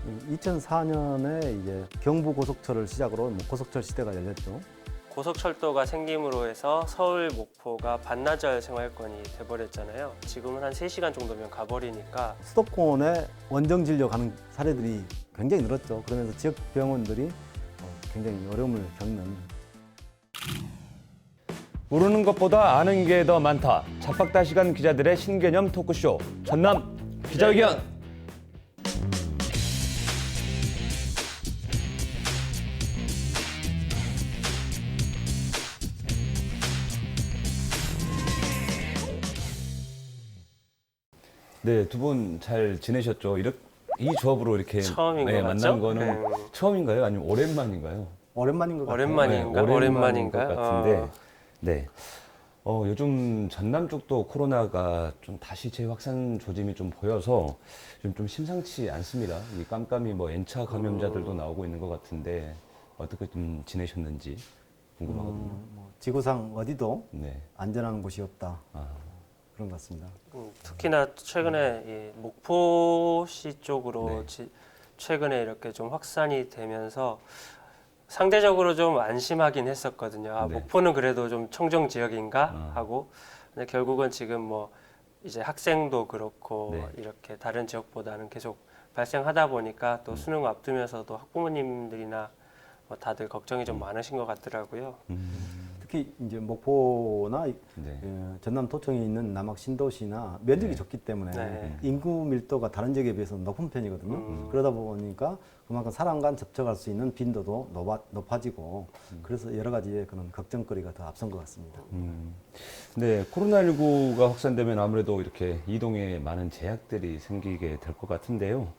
2004년에 이제 경부 고속철을 시작으로 고속철 시대가 열렸죠. 고속철도가 생김으로 해서 서울, 목포가 반나절 생활권이 돼버렸잖아요. 지금은 한 3시간 정도면 가버리니까 수도권에 원정 진료 가는 사례들이 굉장히 늘었죠. 그러면서 지역 병원들이 굉장히 어려움을 겪는. 모르는 것보다 아는 게 더 많다. 잡박다 시간 기자들의 신개념 토크쇼 전남 기자회견. 네, 두 분 잘 지내셨죠? 이 조합으로 이렇게 처음인 것 만난 같죠? 거는 네. 처음인가요? 아니면 오랜만인가요? 오랜만인 것 같아요. 오랜만인 것 오랜만인가요? 같은데, 네. 요즘 전남 쪽도 코로나가 좀 다시 재확산 조짐이 좀 보여서 좀 심상치 않습니다. 이 깜깜이 N차 감염자들도 나오고 있는 것 같은데 어떻게 좀 지내셨는지 궁금하거든요. 지구상 어디도 네. 안전한 곳이 없다. 아, 그런 것 같습니다. 특히나 최근에 이 목포시 쪽으로 네. 최근에 이렇게 좀 확산이 되면서 상대적으로 좀 안심하긴 했었거든요. 네. 목포는 그래도 좀 청정 지역인가 아. 하고, 근데 결국은 지금 이제 학생도 그렇고 네. 이렇게 다른 지역보다는 계속 발생하다 보니까 또 수능 앞두면서도 학부모님들이나 다들 걱정이 좀 많으신 것 같더라고요. 특히 이제 목포나 네. 전남도청에 있는 남학 신도시나 면적이 네. 적기 때문에 네. 인구 밀도가 다른 지역에 비해서 높은 편이거든요. 그러다 보니까 그만큼 사람과 접촉할 수 있는 빈도도 높아지고 그래서 여러 가지의 그런 걱정거리가 더 앞선 것 같습니다. 네, 코로나19가 확산되면 아무래도 이렇게 이동에 많은 제약들이 생기게 될 것 같은데요.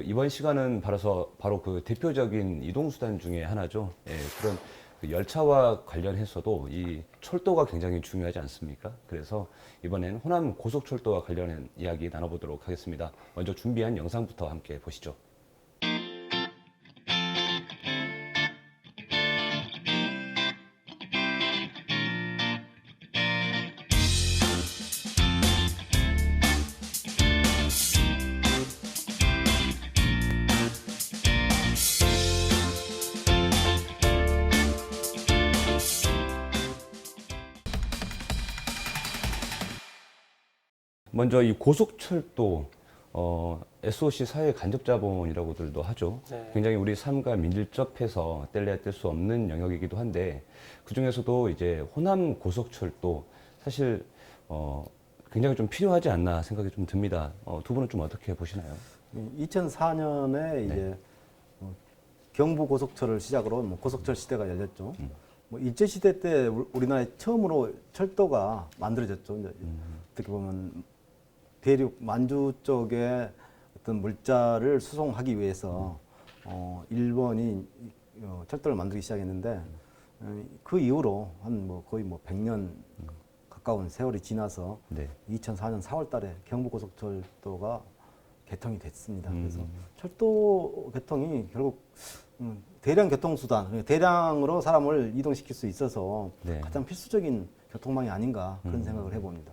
이번 시간은 바로 그 대표적인 이동수단 중에 하나죠. 예, 그런 그 열차와 관련해서도 이 철도가 굉장히 중요하지 않습니까? 그래서 이번엔 호남 고속철도와 관련한 이야기 나눠보도록 하겠습니다. 먼저 준비한 영상부터 함께 보시죠. 먼저 이 고속철도, SOC 사회 간접자본이라고들도 하죠. 네. 굉장히 우리 삶과 밀접해서 뗄래야 뗄 수 없는 영역이기도 한데, 그 중에서도 이제 호남 고속철도 사실, 굉장히 좀 필요하지 않나 생각이 좀 듭니다. 두 분은 좀 어떻게 보시나요? 2004년에 이제 경부 고속철을 시작으로 고속철 시대가 열렸죠. 일제 시대 때 우리나라에 처음으로 철도가 만들어졌죠. 이제 어떻게 보면 대륙 만주 쪽에 어떤 물자를 수송하기 위해서 일본이 철도를 만들기 시작했는데 그 이후로 한 거의 100년 가까운 세월이 지나서 네. 2004년 4월 달에 경부고속철도가 개통이 됐습니다. 그래서 철도 개통이 결국 대량 교통수단, 대량으로 사람을 이동시킬 수 있어서 네. 가장 필수적인 교통망이 아닌가 그런 생각을 해봅니다.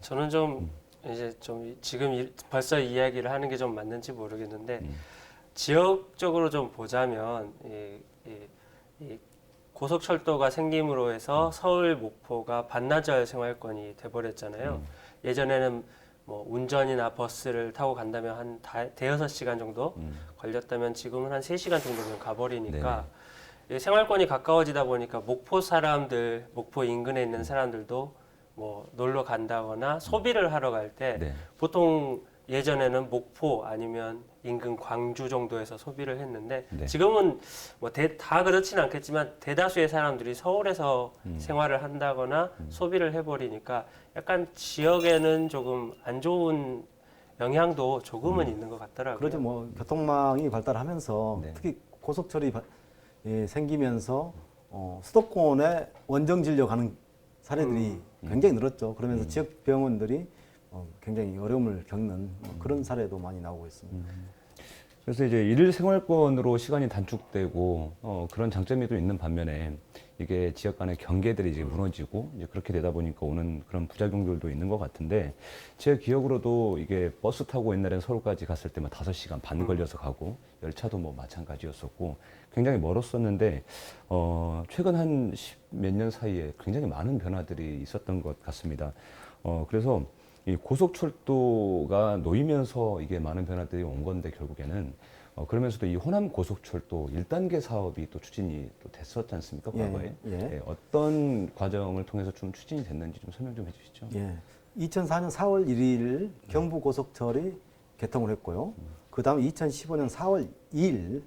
저는 좀 이제 지금 벌써 이야기를 하는 게 좀 맞는지 모르겠는데 지역적으로 좀 보자면 이 고속철도가 생김으로 해서 서울, 목포가 반나절 생활권이 돼버렸잖아요. 예전에는 운전이나 버스를 타고 간다면 한 대여섯 시간 정도 걸렸다면 지금은 한 3시간 정도면 가버리니까 생활권이 가까워지다 보니까 목포 인근에 있는 사람들도 놀러 간다거나 소비를 하러 갈 때 네. 보통 예전에는 목포 아니면 인근 광주 정도에서 소비를 했는데 네. 지금은 다 그렇지는 않겠지만 대다수의 사람들이 서울에서 생활을 한다거나 소비를 해버리니까 약간 지역에는 조금 안 좋은 영향도 조금은 있는 것 같더라고요. 그렇죠. 교통망이 발달하면서 네. 특히 고속철이 생기면서 수도권에 원정 진료 가는 사례들이 굉장히 늘었죠. 그러면서 지역 병원들이 굉장히 어려움을 겪는 그런 사례도 많이 나오고 있습니다. 그래서 이제 일일 생활권으로 시간이 단축되고 그런 장점이 또 있는 반면에 이게 지역 간의 경계들이 이제 무너지고 이제 그렇게 되다 보니까 오는 그런 부작용들도 있는 것 같은데 제 기억으로도 이게 버스 타고 옛날엔 서울까지 갔을 때만 5시간 반 걸려서 가고 열차도 뭐 마찬가지였었고 굉장히 멀었었는데 최근 한 10 몇 년 사이에 굉장히 많은 변화들이 있었던 것 같습니다. 그래서 이 고속철도가 놓이면서 이게 많은 변화들이 온 건데 결국에는 그러면서도 이 호남 고속철도 1단계 사업이 또 추진이 또 됐었지 않습니까? 과거에. 예. 어떤 과정을 통해서 좀 추진이 됐는지 좀 설명 좀 해주시죠. 예. 2004년 4월 1일 경부고속철이 개통을 했고요. 그 다음에 2015년 4월 2일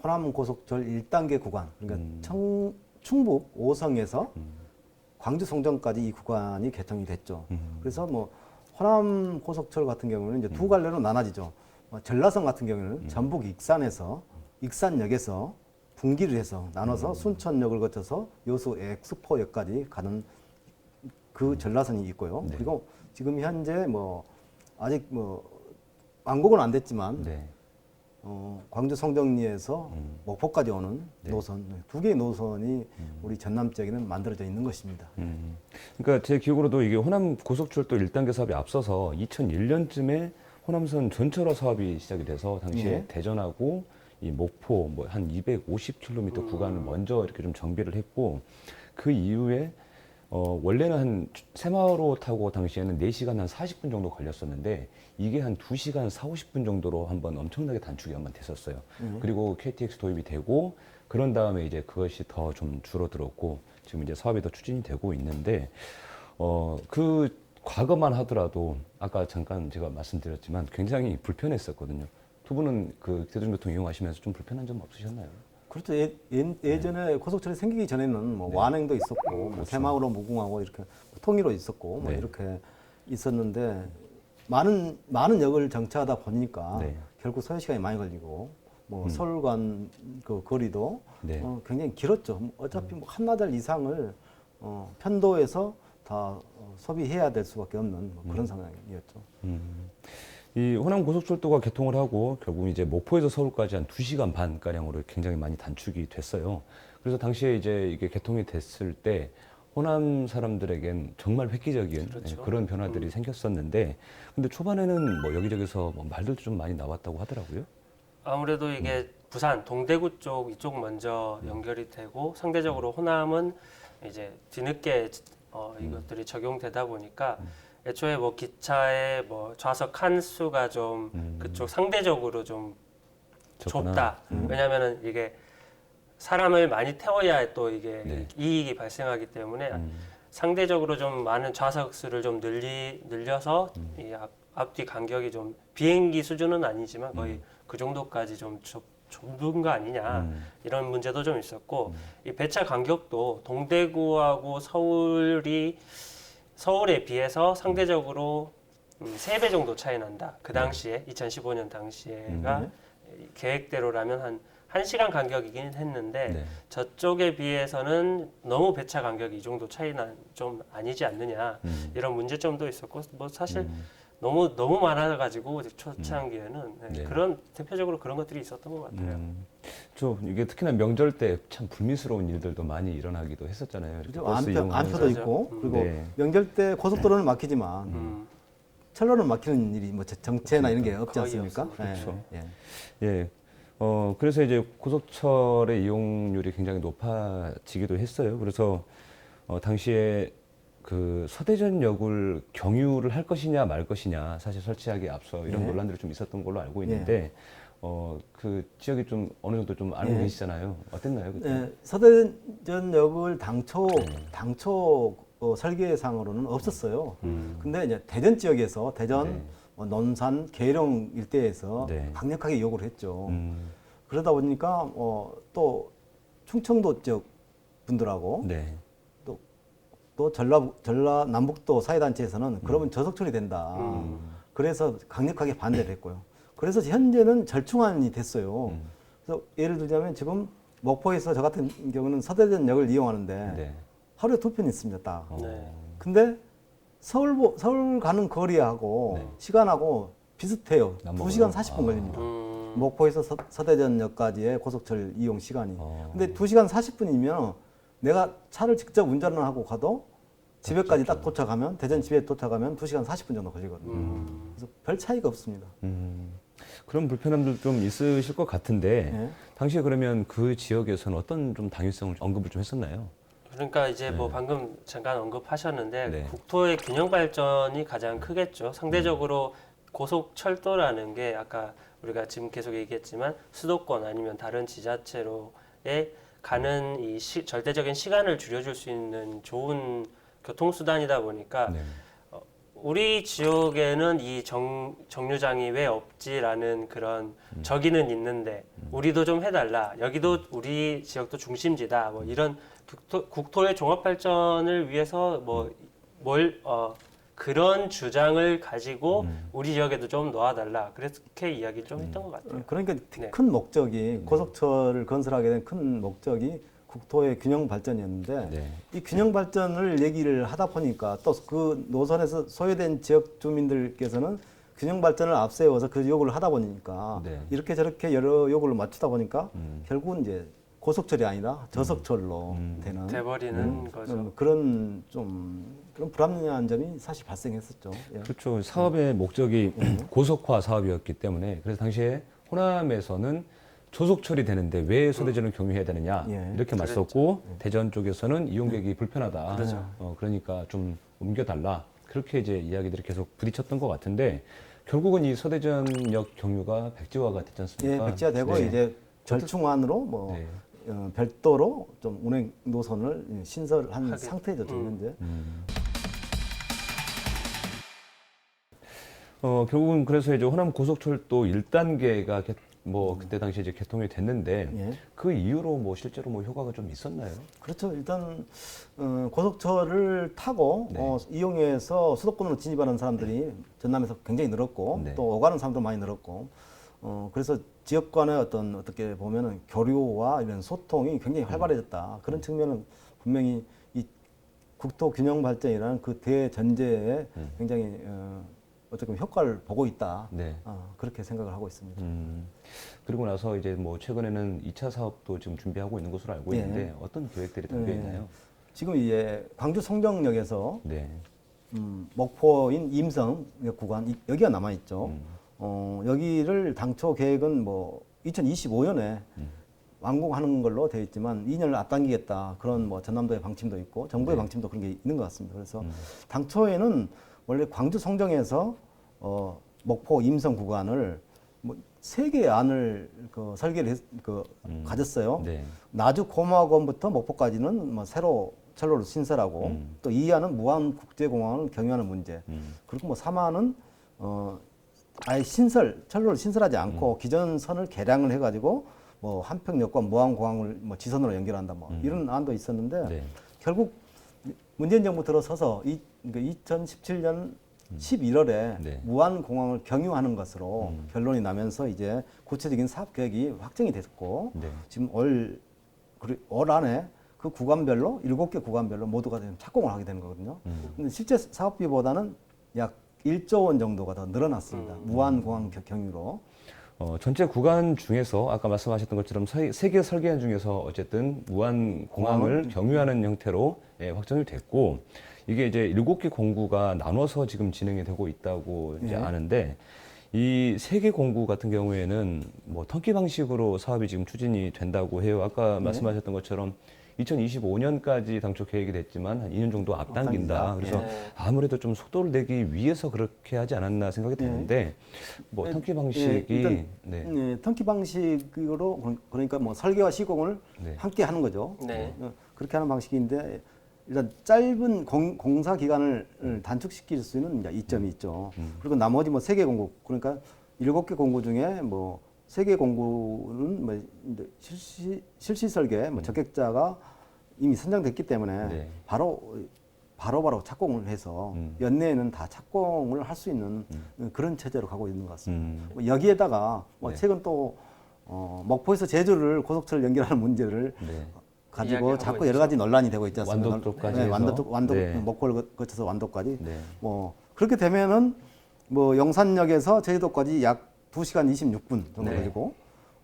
호남 고속철 1단계 구간, 그러니까 충북 오성에서 광주 송정까지 이 구간이 개통이 됐죠. 그래서 뭐 호남 고속철 같은 경우는 이제 두 갈래로 나눠지죠. 전라선 같은 경우는 전북 익산역에서 분기를 해서 나눠서 순천역을 거쳐서 여수 엑스포역까지 가는 그 전라선이 있고요. 네. 그리고 지금 현재 뭐 아직 뭐 완공은 안 됐지만 네. 광주 송정리에서 목포까지 오는 네. 노선, 두 개의 노선이 우리 전남 지역에는 만들어져 있는 것입니다. 그러니까 제 기억으로도 이게 호남 고속철도 1단계 사업이 앞서서 2001년쯤에 호남선 전철화 사업이 시작이 돼서 당시에 예. 대전하고 이 목포 뭐 한 250km 구간을 먼저 이렇게 좀 정비를 했고 그 이후에 원래는 한 새마을호 타고 당시에는 4시간 한 40분 정도 걸렸었는데 이게 한 2시간 40, 50분 정도로 한번 엄청나게 단축이 한번 됐었어요. 그리고 KTX 도입이 되고 그런 다음에 이제 그것이 더 좀 줄어들었고 지금 이제 사업이 더 추진이 되고 있는데 그 과거만 하더라도 아까 잠깐 제가 말씀드렸지만 굉장히 불편했었거든요. 두 분은 그 대중교통 이용하시면서 좀 불편한 점 없으셨나요? 그렇죠. 예전에 고속철이 생기기 전에는 뭐 네. 완행도 있었고, 뭐 그렇죠. 새마을호 무궁화호 이렇게 통일호 있었고, 뭐 네. 이렇게 있었는데 많은 역을 정차하다 보니까 네. 결국 소요 시간이 많이 걸리고, 뭐 서울 간 그 거리도 네. 굉장히 길었죠. 어차피 뭐 한나절 이상을 편도에서 다 소비해야 될 수밖에 없는 뭐 그런 상황이었죠. 이 호남 고속철도가 개통을 하고 결국 이제 목포에서 서울까지 한 2시간 반 가량으로 굉장히 많이 단축이 됐어요. 그래서 당시에 이제 이게 개통이 됐을 때 호남 사람들에겐 정말 획기적인 그렇죠. 그런 변화들이 생겼었는데 근데 초반에는 뭐 여기저기서 뭐 말들도 좀 많이 나왔다고 하더라고요. 아무래도 이게 부산 동대구 쪽 이쪽 먼저 연결이 되고 상대적으로 호남은 이제 뒤늦게 이것들이 적용되다 보니까 애초에 뭐 기차의 뭐 좌석 칸수가 좀 그쪽 상대적으로 좀 적구나. 좁다. 왜냐하면은 이게 사람을 많이 태워야 또 이게 네. 이익이 발생하기 때문에 상대적으로 좀 많은 좌석 수를 좀 늘려서 이 앞뒤 간격이 좀 비행기 수준은 아니지만 거의 그 정도까지 좀 좁은 거 아니냐 이런 문제도 좀 있었고 이 배차 간격도 동대구하고 서울에 비해서 상대적으로 3배 정도 차이 난다. 그 당시에 2015년 당시에가 계획대로라면 한 1시간 간격이긴 했는데 네. 저쪽에 비해서는 너무 배차 간격이 이 정도 차이는 좀 아니지 않느냐 이런 문제점도 있었고 뭐 사실 너무 많아가지고 초창기에는 네. 그런 대표적으로 그런 것들이 있었던 것 같아요. 이게 특히나 명절 때 참 불미스러운 일들도 많이 일어나기도 했었잖아요. 이렇게 그죠? 버스 이용하면서. 안표도 있고, 그리고 네. 명절 때 고속도로는 막히지만 철로는 막히는 일이 뭐 정체나 이런 게 없지 거의 않습니까? 없습니다. 그렇죠. 예. 예. 그래서 이제 고속철의 이용률이 굉장히 높아지기도 했어요. 그래서 당시에 그 서대전역을 경유를 할 것이냐 말 것이냐 사실 설치하기에 앞서 이런 예. 논란들이 좀 있었던 걸로 알고 있는데 그 지역이 좀 어느 정도 좀 알고 예. 계시잖아요. 어땠나요? 그때? 예, 서대전역을 당초 설계상으로는 없었어요. 근데 이제 대전 지역에서 대전, 네. 논산, 계룡 일대에서 네. 강력하게 요구를 했죠. 그러다 보니까 또 충청도 지역 분들하고 네. 또 전라 남북도 사회단체에서는 그러면 저속철이 된다. 그래서 강력하게 반대를 했고요. 그래서 현재는 절충안이 됐어요. 그래서 예를 들자면 지금 목포에서 저 같은 경우는 서대전역을 이용하는데 네. 하루에 2편 있습니다. 딱. 네. 근데 서울 가는 거리하고 네. 시간하고 비슷해요. 남북으로? 2시간 40분 걸립니다. 목포에서 서대전역까지의 고속철 이용 시간이. 근데 2시간 40분이면 내가 차를 직접 운전을 하고 가도 집에까지 딱 도착하면 대전 집에 도착하면 2시간 40분 정도 걸리거든요. 그래서 별 차이가 없습니다. 그런 불편함들 좀 있으실 것 같은데 예. 당시에 그러면 그 지역에서는 어떤 좀 당위성을 언급을 좀 했었나요? 그러니까 이제 뭐 방금 잠깐 언급하셨는데 네. 국토의 균형 발전이 가장 크겠죠. 상대적으로 고속철도라는 게 아까 우리가 지금 계속 얘기했지만 수도권 아니면 다른 지자체로의 가는 이 절대적인 시간을 줄여줄 수 있는 좋은 교통수단이다 보니까 네. 우리 지역에는 이 정류장이 왜 없지라는 그런 적의는 있는데 우리도 좀 해달라. 여기도 우리 지역도 중심지다. 뭐 이런 국토의 종합 발전을 위해서 그런 주장을 가지고 우리 지역에도 좀 놓아달라. 그렇게 이야기를 좀 했던 것 같아요. 그러니까 네. 큰 목적이 고속철을 건설하게 된 큰 목적이 국토의 균형 발전이었는데 네. 이 균형 발전을 얘기를 하다 보니까 또 그 노선에서 소외된 지역 주민들께서는 균형 발전을 앞세워서 그 요구를 하다 보니까 네. 이렇게 저렇게 여러 요구를 맞추다 보니까 결국은 이제 고속철이 아니라 저속철로 되는 돼버리는 거죠. 그런 불합리한 점이 사실 발생했었죠. 예. 그렇죠. 사업의 목적이 고속화 사업이었기 때문에 그래서 당시에 호남에서는 조속철이 되는데 왜 소대전을 경유해야 되느냐 예. 이렇게 맞섰고 대전 쪽에서는 이용객이 불편하다. 그렇죠. 그러니까 좀 옮겨달라. 그렇게 이제 이야기들이 계속 부딪혔던 것 같은데 결국은 이 서대전역 경유가 백지화가 됐지 않습니까? 예, 백지화되고 네. 이제 절충안으로 뭐 네. 별도로 좀 운행 노선을 신설한 하긴. 상태죠 지금 현재. 결국은 그래서 이제 호남 고속철도 1단계가 뭐 그때 당시에 이제 개통이 됐는데 예. 그 이후로 뭐 실제로 뭐 효과가 좀 있었나요? 그렇죠. 일단 고속철을 타고 네. 이용해서 수도권으로 진입하는 사람들이 전남에서 굉장히 늘었고 네. 또 오가는 사람도 많이 늘었고 그래서 지역 간의 어떻게 보면은 교류와 이런 소통이 굉장히 활발해졌다. 그런 측면은 분명히 이 국토 균형 발전이라는 그 대전제에 굉장히 어떻게 보면 효과를 보고 있다. 네. 그렇게 생각을 하고 있습니다. 그리고 나서 이제 뭐 최근에는 2차 사업도 지금 준비하고 있는 것으로 알고 예. 있는데 어떤 계획들이 담겨 있나요? 지금 이제 광주 송정역에서 네. 목포인 임성 구간 여기가 남아 있죠. 여기를 당초 계획은 뭐 2025년에 완공하는 걸로 되어 있지만 2년을 앞당기겠다 그런 뭐 전남도의 방침도 있고 정부의 방침도 그런 게 있는 것 같습니다. 그래서 당초에는 원래 광주 송정에서 목포 임성 구간을 뭐 3개의 안을 설계를 가졌어요. 네. 나주 고마원부터 목포까지는 뭐 새로 철로를 신설하고 또 2안은 무안국제공항을 경유하는 문제. 그리고 뭐 3안은 아예 철로를 신설하지 않고 기존 선을 개량을 해가지고 뭐 한평역과 무안공항을 뭐 지선으로 연결한다 뭐 이런 안도 있었는데 네. 결국 문재인 정부 들어서서 2017년 11월에 네. 무안공항을 경유하는 것으로 결론이 나면서 이제 구체적인 사업 계획이 확정이 됐고 네. 지금 올 안에 그 구간별로 7개 구간별로 모두가 지금 착공을 하게 되는 거거든요. 근데 실제 사업비보다는 약 1조 원 정도가 더 늘어났습니다. 무안공항 경유로. 전체 구간 중에서 아까 말씀하셨던 것처럼 세개 설계안 중에서 어쨌든 무안 공항을 경유하는 형태로 확정이 됐고 이게 이제 7개 공구가 나눠서 지금 진행이 되고 있다고 이제 아는데 이 3개 공구 같은 경우에는 뭐 턴키 방식으로 사업이 지금 추진이 된다고 해요. 아까 말씀하셨던 것처럼 2025년까지 당초 계획이 됐지만 한 2년 정도 앞당긴다. 그래서 아무래도 좀 속도를 내기 위해서 그렇게 하지 않았나 생각이 드는데 뭐 턴키 방식이 일단, 턴키 방식으로 그러니까 뭐 설계와 시공을 네. 함께 하는 거죠. 네. 그렇게 하는 방식인데 일단 짧은 공사 기간을 단축시킬 수 있는 이제 이점이 있죠. 그리고 나머지 뭐 3개 공구 그러니까 7개 공구 중에 뭐 3개 공구는 뭐 이제 실시 설계 뭐 적격자가 이미 선정됐기 때문에 네. 바로 착공을 해서 연내에는 다 착공을 할 수 있는 그런 체제로 가고 있는 것 같습니다. 뭐 여기에다가 뭐 네. 최근 또 목포에서 제주를 고속철을 연결하는 문제를 네. 가지고 이야기하고 자꾸 여러 가지 논란이 되고 있지 않습니까? 완도까지 네, 해서. 완도 네. 목포를 거쳐서 완도까지. 네. 뭐 그렇게 되면은 뭐 영산역에서 제주도까지 약 2시간 26분 정도 네. 걸리고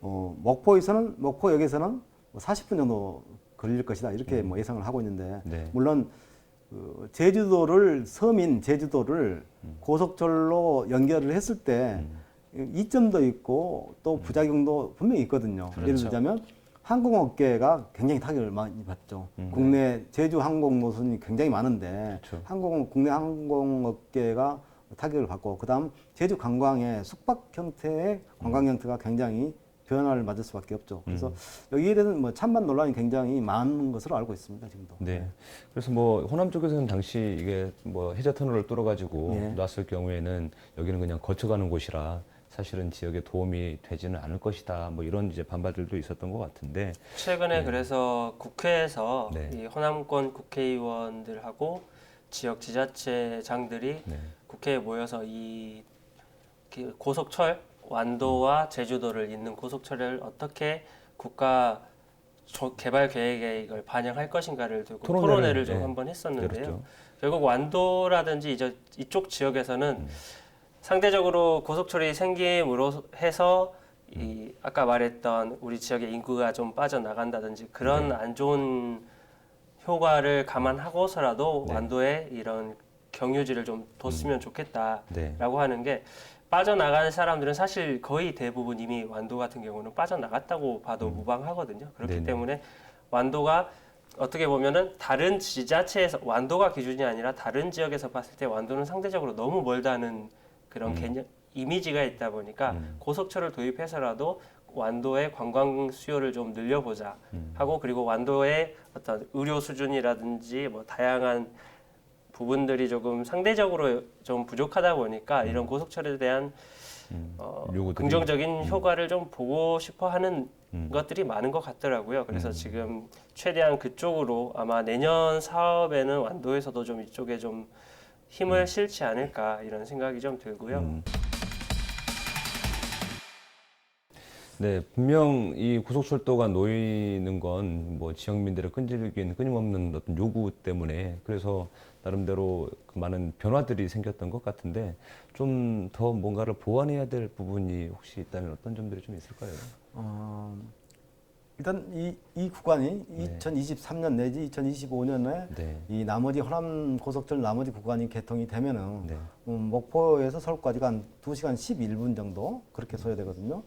목포역에서는 뭐 40분 정도 걸릴 것이다 이렇게 뭐 예상을 하고 있는데 네. 물론 그 제주도를 고속철로 연결을 했을 때 이점도 있고 또 부작용도 분명히 있거든요. 예를 그렇죠. 들자면 항공업계가 굉장히 타격을 많이 받죠. 국내 제주 항공 노선이 굉장히 많은데 그렇죠. 국내 항공업계가 타격을 받고 그다음 제주 관광의 숙박 형태의 관광 형태가 굉장히 변화를 맞을 수밖에 없죠. 그래서 여기에 대해서는 뭐 찬반 논란이 굉장히 많은 것으로 알고 있습니다. 지금도. 네. 그래서 뭐 호남 쪽에서는 당시 이게 뭐 해저 터널을 뚫어가지고 예. 놨을 경우에는 여기는 그냥 거쳐가는 곳이라 사실은 지역에 도움이 되지는 않을 것이다. 뭐 이런 이제 반발들도 있었던 것 같은데. 최근에 그래서 국회에서 네. 이 호남권 국회의원들하고 지역 지자체장들이 네. 국회에 모여서 이 고속철 완도와 제주도를 잇는 고속철을 어떻게 국가 개발 계획에 이걸 반영할 것인가를 두고 토론회를 좀 네, 한번 했었는데요. 열었죠. 결국 완도라든지 이쪽 지역에서는 상대적으로 고속철이 생김으로 해서 이 아까 말했던 우리 지역의 인구가 좀 빠져나간다든지 그런 안 좋은 효과를 감안하고서라도 네. 완도에 이런 경유지를 좀 뒀으면 좋겠다라고 네. 하는 게 빠져나가는 사람들은 사실 거의 대부분 이미 완도 같은 경우는 빠져나갔다고 봐도 무방하거든요. 그렇기 네네. 때문에 완도가 어떻게 보면은 다른 지자체에서 완도가 기준이 아니라 다른 지역에서 봤을 때 완도는 상대적으로 너무 멀다는 그런 개념 이미지가 있다 보니까 고속철을 도입해서라도 완도의 관광 수요를 좀 늘려보자 하고 그리고 완도의 어떤 의료 수준이라든지 뭐 다양한 부분들이 조금 상대적으로 좀 부족하다 보니까 이런 고속철에 대한 요구들이. 긍정적인 효과를 좀 보고 싶어 하는 것들이 많은 것 같더라고요. 그래서 지금 최대한 그쪽으로 아마 내년 사업에는 완도에서도 좀 이쪽에 좀 힘을 실지 않을까 이런 생각이 좀 들고요. 네, 분명 이 고속철도가 놓이는 건 뭐 지역민들의 끈질긴 끊임없는 어떤 요구 때문에 그래서 나름대로 그 많은 변화들이 생겼던 것 같은데 좀 더 뭔가를 보완해야 될 부분이 혹시 있다면 어떤 점들이 좀 있을까요? 일단 이 구간이 네. 2023년 내지 2025년에 네. 이 나머지 호남 고속철 나머지 구간이 개통이 되면은 네. 목포에서 서울까지가 한 2시간 11분 정도 그렇게 소요되거든요.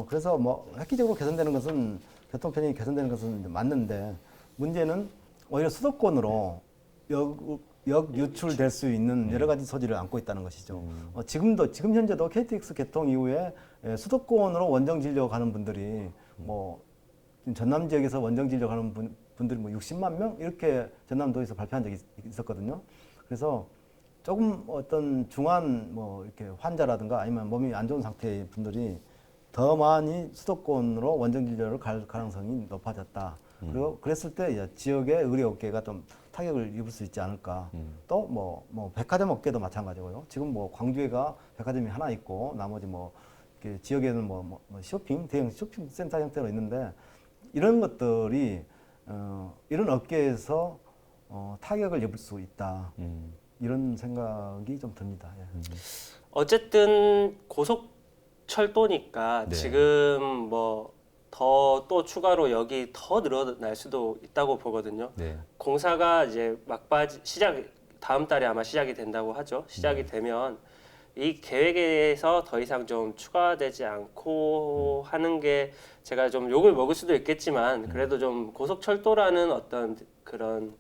그래서 뭐 획기적으로 개선되는 것은 교통 편익이 개선되는 것은 이제 맞는데 문제는 오히려 수도권으로 역 유출될 수 있는 여러 가지 소지를 안고 있다는 것이죠. 지금 현재도 KTX 개통 이후에 수도권으로 원정 진료 가는 분들이 뭐 지금 전남 지역에서 원정 진료 가는 분들이 뭐 60만 명 이렇게 전남도에서 발표한 적이 있었거든요. 그래서 조금 어떤 중한 뭐 이렇게 환자라든가 아니면 몸이 안 좋은 상태의 분들이 더 많이 수도권으로 원정 진료를 갈 가능성이 높아졌다. 그리고 그랬을 때 이제 지역의 의료업계가 좀 타격을 입을 수 있지 않을까. 또 뭐 백화점 업계도 마찬가지고요. 지금 뭐 광주에가 백화점이 하나 있고 나머지 뭐 이렇게 지역에는 뭐 쇼핑 대형 쇼핑센터 형태로 있는데 이런 것들이 이런 업계에서 타격을 입을 수 있다. 이런 생각이 좀 듭니다. 예. 어쨌든 고속철도니까 네. 지금 뭐 더 또 추가로 여기 더 늘어날 수도 있다고 보거든요. 네. 공사가 이제 막바지 다음 달에 아마 시작이 된다고 하죠. 시작이 되면 이 계획에서 더 이상 좀 추가되지 않고 하는 게 제가 좀 욕을 먹을 수도 있겠지만 그래도 좀 고속철도라는 어떤 그런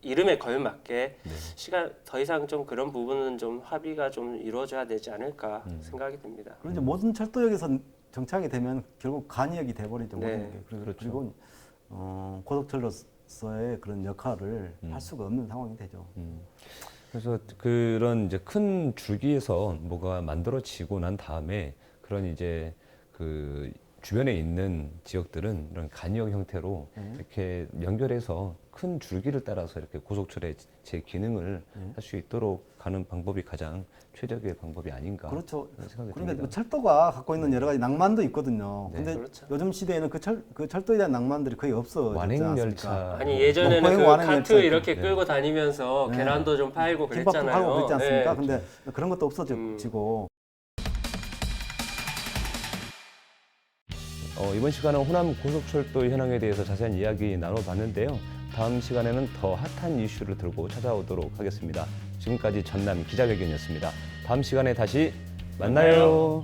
이름에 걸맞게 시간 더 이상 좀 그런 부분은 좀 합의가 좀 이루어져야 되지 않을까 생각이 듭니다. 그리고 이제 모든 철도역에서 정착이 되면 결국 간이역이 돼버리죠. 네. 모든 게. 그렇죠. 그리고 고속철로서의 그런 역할을 할 수가 없는 상황이 되죠. 그래서 그런 이제 큰 줄기에서 뭐가 만들어지고 난 다음에 그런 이제 그 주변에 있는 지역들은 이런 간이역 형태로 이렇게 연결해서 큰 줄기를 따라서 이렇게 고속철의 제 기능을 할 수 있도록 가는 방법이 가장 최적의 방법이 아닌가. 그렇죠. 그런 생각이 그러니까 듭니다. 뭐 철도가 갖고 있는 여러 가지 낭만도 있거든요. 네. 근데 그렇죠. 요즘 시대에는 그 철도에 대한 낭만들이 거의 없어졌지 완행 않습니까? 열차. 아니 예전에는 뭐 그 완행 카트 열차 이렇게 네. 끌고 다니면서 네. 계란도 좀 팔고 김밥도 그랬잖아요. 팔고 그랬지 않습니까? 네. 근데 그런 것도 없어지고 이번 시간은 호남 고속철도 현황에 대해서 자세한 이야기 나눠봤는데요. 다음 시간에는 더 핫한 이슈를 들고 찾아오도록 하겠습니다. 지금까지 전남 기자회견이었습니다. 다음 시간에 다시 만나요.